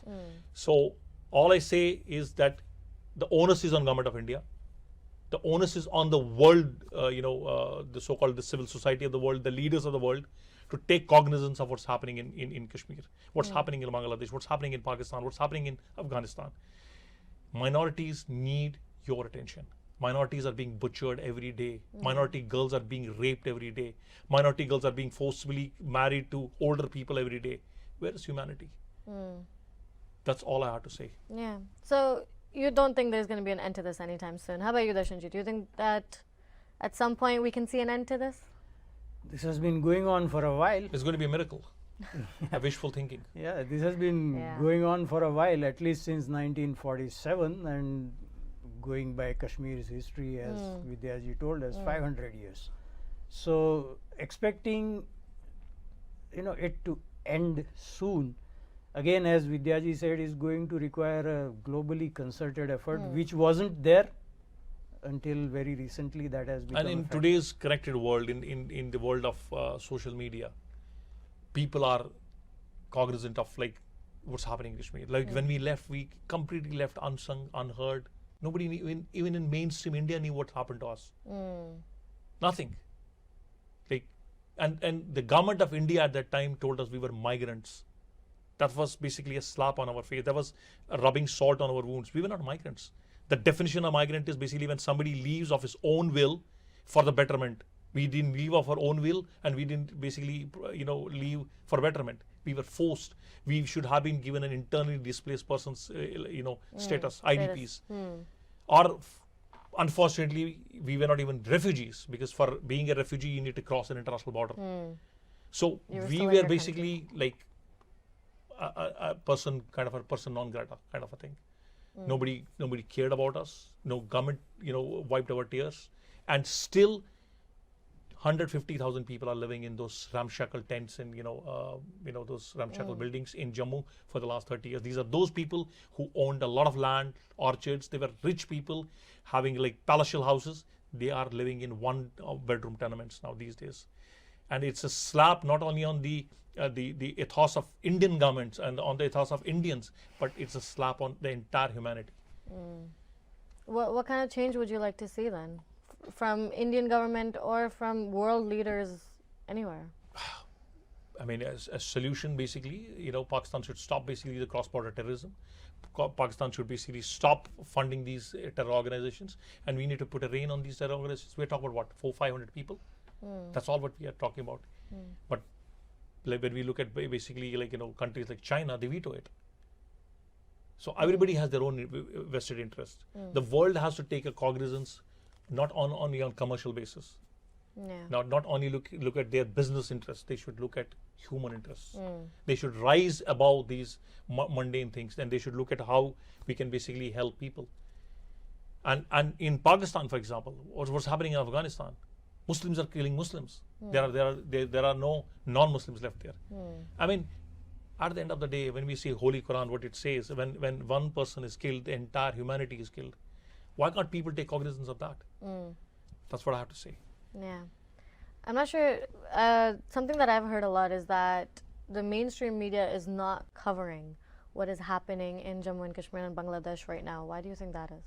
So all I say is that the onus is on government of India. The onus is on the world, the so-called the civil society of the world, the leaders of the world, to take cognizance of what's happening in Kashmir, what's happening in Bangladesh, what's happening in Pakistan, what's happening in Afghanistan. Minorities need your attention. Minorities are being butchered every day. Minority girls are being raped every day. Minority girls are being forcibly married to older people every day. Where is humanity? That's all I have to say. Yeah. So you don't think there's going to be an end to this anytime soon? How about you, Darshanji? Do you think that at some point we can see an end to this? This has been going on for a while. It's going to be a miracle. A wishful thinking. Yeah, this has been going on for a while, at least since 1947, and going by Kashmir's history, as Vidyaji told us, 500 years. So expecting, it to end soon, again, as Vidyaji said, is going to require a globally concerted effort, which wasn't there until very recently. That has become. And in today's connected world, in the world of social media, people are cognizant of like what's happening in Kashmir. Like when we left, we completely left unsung, unheard. Nobody, even in mainstream India, knew what happened to us. Nothing. Like, and the government of India at that time told us we were migrants. That was basically a slap on our face. That was rubbing salt on our wounds. We were not migrants. The definition of migrant is basically when somebody leaves of his own will for the betterment. We didn't leave of our own will, and we didn't basically, leave for betterment. We were forced. We should have been given an internally displaced person's, status, IDPs. Or, unfortunately, we were not even refugees, because for being a refugee, you need to cross an international border. So we were basically like a person non grata kind of a thing. Nobody cared about us. No government, wiped our tears, and still 150,000 people are living in those ramshackle tents and those ramshackle buildings in Jammu for the last 30 years. These are those people who owned a lot of land, orchards. They were rich people having like palatial houses. They are living in one-bedroom tenements now these days, and it's a slap not only on the ethos of Indian governments and on the ethos of Indians, but it's a slap on the entire humanity. What kind of change would you like to see then? From Indian government or from world leaders anywhere? I mean, as a solution, basically, Pakistan should stop basically the cross-border terrorism. Pakistan should basically stop funding these terror organizations, and we need to put a rein on these terror organizations. We're talking about what, 400-500 people? That's all what we are talking about. But like when we look at basically countries like China, they veto it. So everybody has their own vested interest. The world has to take a cognizance, not only on commercial basis. Not only look at their business interests. They should look at human interests. They should rise above these mundane things, and they should look at how we can basically help people. And in Pakistan, for example, what's happening in Afghanistan? Muslims are killing Muslims. There are no non-Muslims left there. I mean, at the end of the day, when we see Holy Quran, what it says, when one person is killed, the entire humanity is killed. Why can't people take cognizance of that? That's what I have to say. Yeah. I'm not sure. Something that I've heard a lot is that the mainstream media is not covering what is happening in Jammu and Kashmir and Bangladesh right now. Why do you think that is?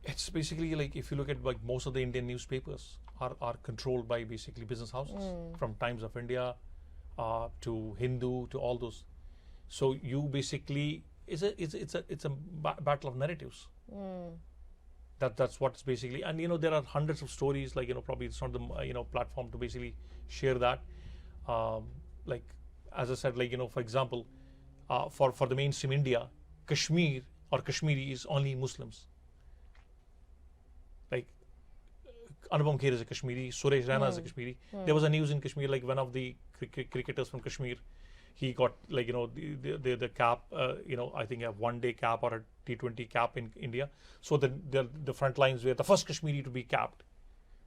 It's basically like, if you look at like most of the Indian newspapers are controlled by basically business houses, from Times of India to Hindu to all those. So you basically it's a battle of narratives. That's what's basically, and there are hundreds of stories. Like probably it's not the platform to basically share that. Like as I said, like for example, for the mainstream India, Kashmir or Kashmiri is only Muslims. Like Anupam Kher is a Kashmiri, Suresh Raina is a Kashmiri. There was a news in Kashmir, like one of the cricketers from Kashmir, he got like the cap, I think a one-day cap or a T20 cap in India. So the front lines were the first Kashmiri to be capped.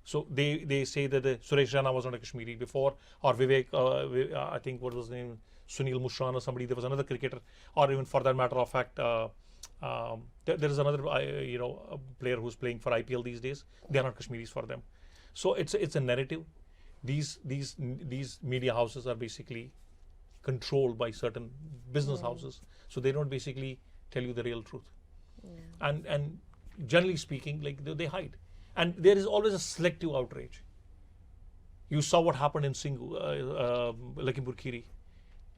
So they say that Suresh Raina was not a Kashmiri before, or Vivek, I think what was his name, Sunil Mushran or somebody. There was another cricketer, or even for that matter of fact, there is another a player who's playing for IPL these days. They are not Kashmiris for them. So it's a narrative. these media houses are basically controlled by certain business houses, so they don't basically tell you the real truth. And generally speaking, like they hide, and there is always a selective outrage. You saw what happened in Lakhimpur Kheri,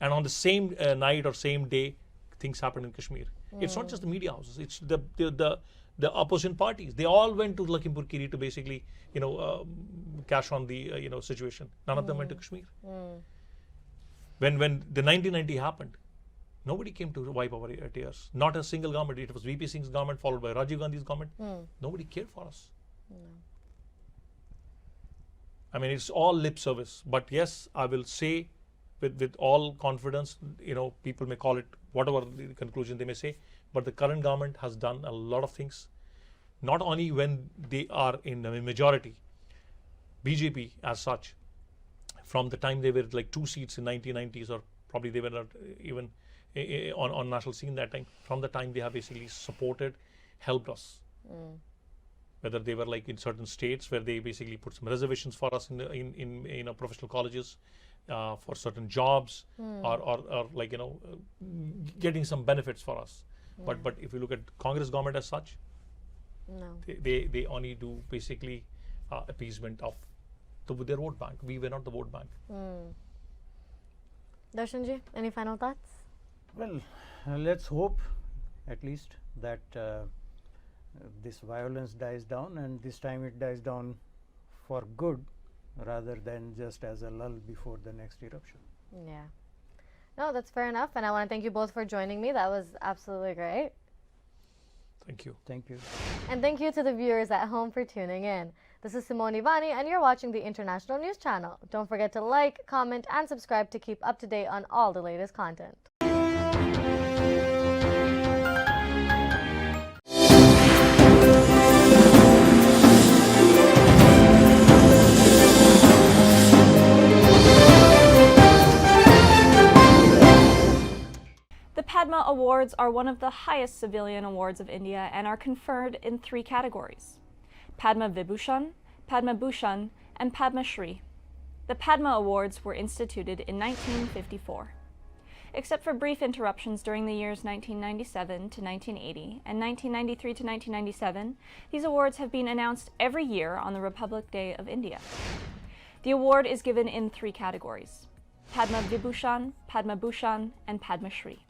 and on the same night or same day, things happened in Kashmir. It's not just the media houses; it's the opposition parties. They all went to Lakhimpur Kheri to basically, cash on the situation. None of them went to Kashmir. When the 1990 happened, nobody came to wipe our tears. Not a single government. It was VP Singh's government followed by Rajiv Gandhi's government. Nobody cared for us. I mean, it's all lip service. But yes, I will say with all confidence, people may call it whatever the conclusion they may say, but the current government has done a lot of things, not only when they are in a majority. BJP as such, from the time they were like 2 seats in 1990s, or probably they were not even on national scene that time, from the time they have basically supported, helped us. Whether they were like in certain states where they basically put some reservations for us in professional colleges, for certain jobs, or like getting some benefits for us. But if you look at Congress government as such, they only do basically appeasement of their vote bank. We were not the vote bank. Darshanji, any final thoughts? Well, let's hope at least that this violence dies down, and this time it dies down for good rather than just as a lull before the next eruption. Yeah. No, that's fair enough. And I want to thank you both for joining me. That was absolutely great. Thank you. Thank you. And thank you to the viewers at home for tuning in. This is Simone Ivani, and you're watching the International News Channel. Don't forget to like, comment, and subscribe to keep up to date on all the latest content. The Padma Awards are one of the highest civilian awards of India and are conferred in 3 categories: Padma Vibhushan, Padma Bhushan, and Padma Shri. The Padma Awards were instituted in 1954. Except for brief interruptions during the years 1997 to 1980 and 1993 to 1997, these awards have been announced every year on the Republic Day of India. The award is given in 3 categories: Padma Vibhushan, Padma Bhushan, and Padma Shri.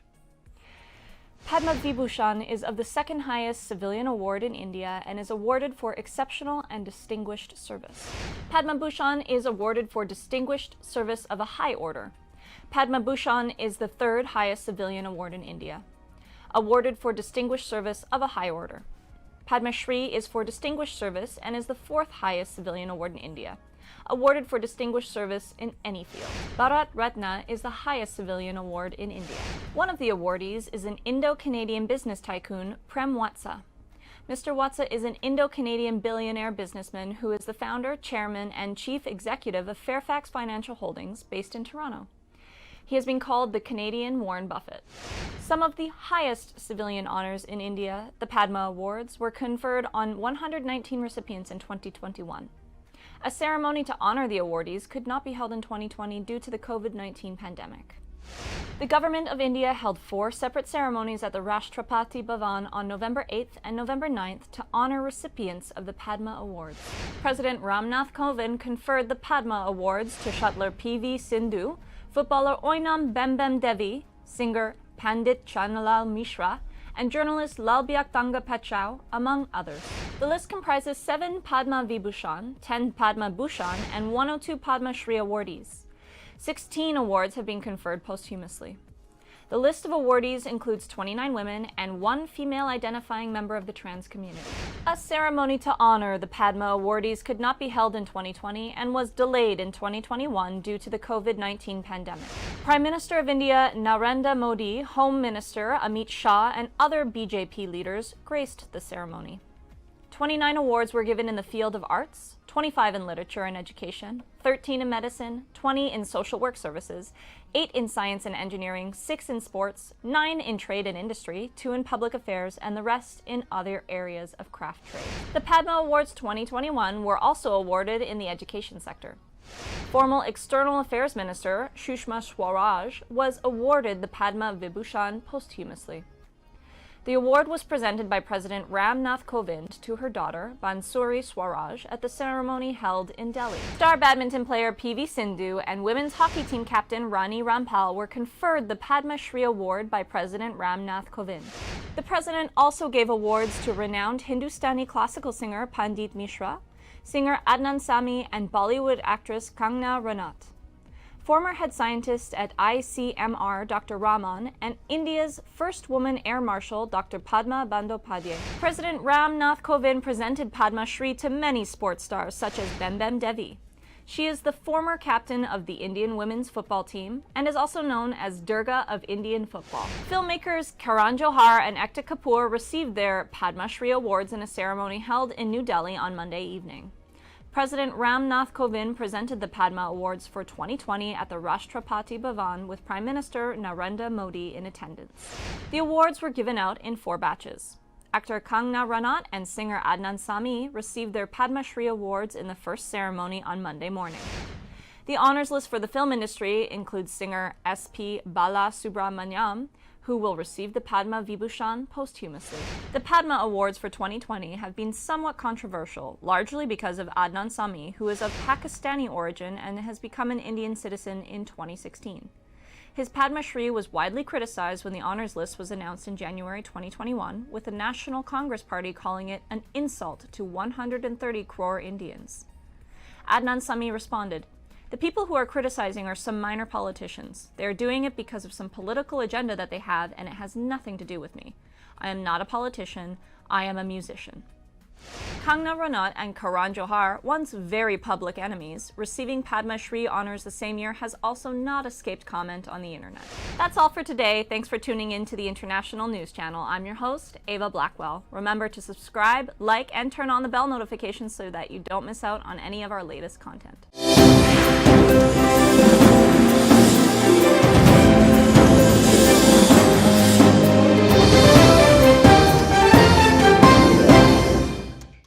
Padma Vibhushan is of the 2nd highest civilian award in India and is awarded for exceptional and distinguished service. Padma Bhushan is awarded for distinguished service of a high order. Padma Bhushan is the 3rd highest civilian award in India, awarded for distinguished service of a high order. Padma Shri is for distinguished service and is the 4th highest civilian award in India, awarded for distinguished service in any field. Bharat Ratna is the highest civilian award in India. One of the awardees is an Indo-Canadian business tycoon, Prem Watsa. Mr. Watsa is an Indo-Canadian billionaire businessman who is the founder, chairman, and chief executive of Fairfax Financial Holdings, based in Toronto. He has been called the Canadian Warren Buffett. Some of the highest civilian honors in India, the Padma Awards, were conferred on 119 recipients in 2021. A ceremony to honor the awardees could not be held in 2020 due to the COVID-19 pandemic. The Government of India held 4 separate ceremonies at the Rashtrapati Bhavan on November 8th and November 9th to honor recipients of the Padma Awards. President Ramnath Kovind conferred the Padma Awards to shuttler P.V. Sindhu, footballer Oinam Bembem Devi, singer Pandit Chanalal Mishra, and journalist Lalbiak Tanga Pachau, among others. The list comprises 7 Padma Vibhushan, 10 Padma Bhushan, and 102 Padma Shri awardees. 16 awards have been conferred posthumously. The list of awardees includes 29 women and 1 female-identifying member of the trans community. A ceremony to honor the Padma awardees could not be held in 2020 and was delayed in 2021 due to the COVID-19 pandemic. Prime Minister of India Narendra Modi, Home Minister Amit Shah, and other BJP leaders graced the ceremony. 29 awards were given in the field of arts, 25 in literature and education, 13 in medicine, 20 in social work services, 8 in science and engineering, 6 in sports, 9 in trade and industry, 2 in public affairs, and the rest in other areas of craft trade. The Padma Awards 2021 were also awarded in the education sector. Former External Affairs Minister Sushma Swaraj was awarded the Padma Vibhushan posthumously. The award was presented by President Ram Nath Kovind to her daughter, Bansuri Swaraj, at the ceremony held in Delhi. Star badminton player PV Sindhu and women's hockey team captain Rani Rampal were conferred the Padma Shri Award by President Ram Nath Kovind. The president also gave awards to renowned Hindustani classical singer Pandit Mishra, singer Adnan Sami, and Bollywood actress Kangana Ranaut. Former head scientist at ICMR Dr. Raman, and India's first woman air marshal Dr. Padma Bandyopadhyay. President Ram Nath Kovind presented Padma Shri to many sports stars such as Bem Devi. She is the former captain of the Indian women's football team and is also known as Durga of Indian football. Filmmakers Karan Johar and Ekta Kapoor received their Padma Shri awards in a ceremony held in New Delhi on Monday evening. President Ram Nath Kovind presented the Padma Awards for 2020 at the Rashtrapati Bhavan with Prime Minister Narendra Modi in attendance. The awards were given out in 4 batches. Actor Kangana Ranaut and singer Adnan Sami received their Padma Shri Awards in the first ceremony on Monday morning. The honors list for the film industry includes singer S.P. Bala Subramaniam, who will receive the Padma Vibhushan posthumously. The Padma Awards for 2020 have been somewhat controversial, largely because of Adnan Sami, who is of Pakistani origin and has become an Indian citizen in 2016. His Padma Shri was widely criticized when the honors list was announced in January 2021, with the National Congress Party calling it an insult to 130 crore Indians. Adnan Sami responded, "The people who are criticizing are some minor politicians. They are doing it because of some political agenda that they have, and it has nothing to do with me. I am not a politician. I am a musician." Kangana Ranaut and Karan Johar, once very public enemies, receiving Padma Shri honors the same year, has also not escaped comment on the internet. That's all for today. Thanks for tuning in to the International News Channel. I'm your host, Ava Blackwell. Remember to subscribe, like, and turn on the bell notifications so that you don't miss out on any of our latest content.